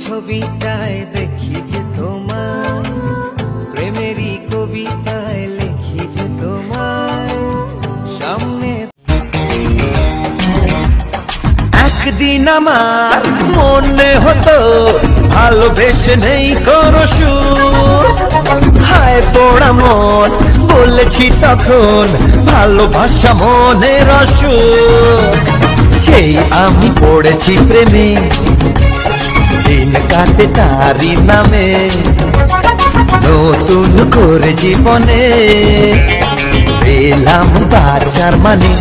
ছবিটায় দেখি যে তোমার, প্রেমেরই কবিতায় লিখি যে তোমার সামনে। একদিন আমার মনে হতো ভালোবেসে নেই কোনো সুর, হায় পোড়া মন বলেছি তখন ভালোবাসা মনের অসুর। সেই আমি পড়েছি প্রেমে, দিন কাটে তারি নামে, নতুন করে জীবনে পেলাম বাঁচার মানে।